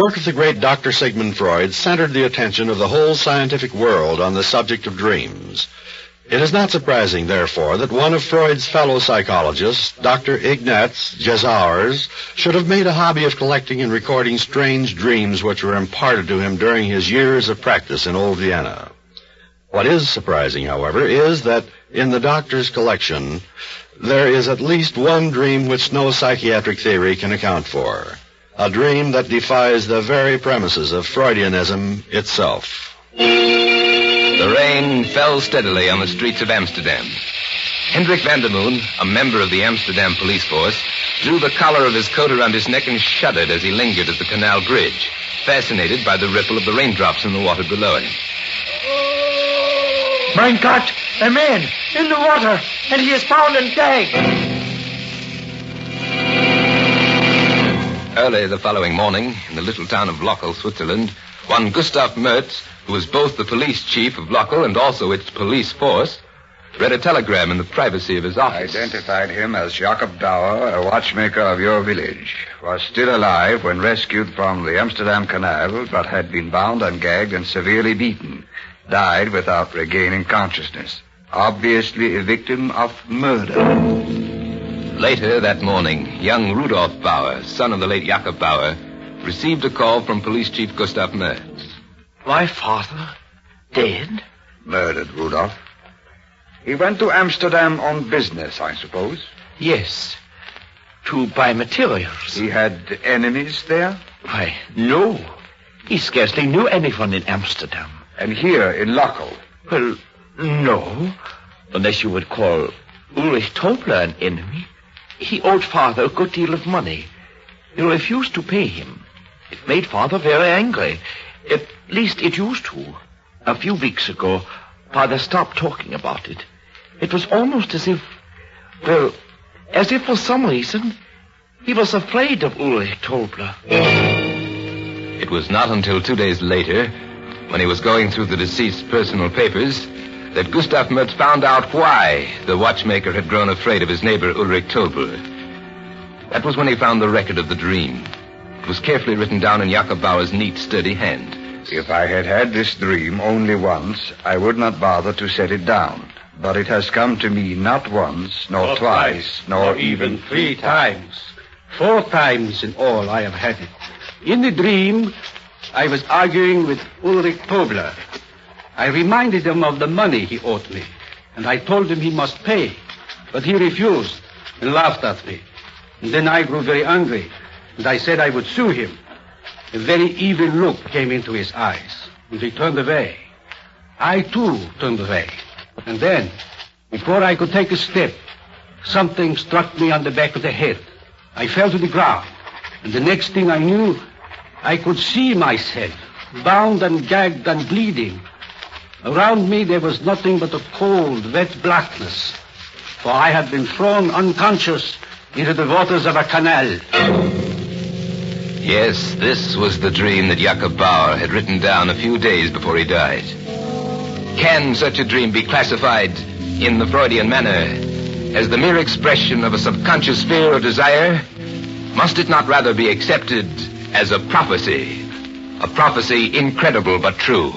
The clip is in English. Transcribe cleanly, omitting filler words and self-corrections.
work of the great Dr. Sigmund Freud centered the attention of the whole scientific world on the subject of dreams. It is not surprising, therefore, that one of Freud's fellow psychologists, Dr. Ignaz Jesauers, should have made a hobby of collecting and recording strange dreams which were imparted to him during his years of practice in Old Vienna. What is surprising, however, is that in the doctor's collection, there is at least one dream which no psychiatric theory can account for. A dream that defies the very premises of Freudianism itself. The rain fell steadily on the streets of Amsterdam. Hendrik van der Moon, a member of the Amsterdam police force, drew the collar of his coat around his neck and shuddered as he lingered at the canal bridge, fascinated by the ripple of the raindrops in the water below him. Mein Gott, a man in the water, and he is bound and gagged. Early the following morning, in the little town of Lochel, Switzerland, one Gustav Mertz, who was both the police chief of Lochel and also its police force, read a telegram in the privacy of his office. Identified him as Jacob Dauer, a watchmaker of your village. Was still alive when rescued from the Amsterdam Canal, but had been bound and gagged and severely beaten. Died without regaining consciousness. Obviously a victim of murder. Later that morning, young Rudolf Bauer, son of the late Jacob Bauer, received a call from Police Chief Gustav Mertz. My father? Dead? Murdered, Rudolf. He went to Amsterdam on business, I suppose. Yes. To buy materials. He had enemies there? Why, no. He scarcely knew anyone in Amsterdam. And here in Lochel? Well, no. Unless you would call Ulrich Tobler an enemy. He owed Father a good deal of money. He refused to pay him. It made Father very angry. At least it used to. A few weeks ago, Father stopped talking about it. It was almost as if for some reason, he was afraid of Ulrich Tobler. It was not until 2 days later, when he was going through the deceased's personal papers, that Gustav Mertz found out why the watchmaker had grown afraid of his neighbor Ulrich Tobler. That was when he found the record of the dream. It was carefully written down in Jacob Bauer's neat, sturdy hand. If I had had this dream only once, I would not bother to set it down. But it has come to me not once, nor twice, nor even 3 times. 4 times in all I have had it. In the dream, I was arguing with Ulrich Tobler. I reminded him of the money he owed me, and I told him he must pay. But he refused and laughed at me. And then I grew very angry, and I said I would sue him. A very evil look came into his eyes, and he turned away. I, too, turned away. And then, before I could take a step, something struck me on the back of the head. I fell to the ground, and the next thing I knew, I could see myself, bound and gagged and bleeding. Around me there was nothing but a cold, wet blackness, for I had been thrown unconscious into the waters of a canal. Yes, this was the dream that Jacob Bauer had written down a few days before he died. Can such a dream be classified in the Freudian manner as the mere expression of a subconscious fear or desire? Must it not rather be accepted as a prophecy incredible but true?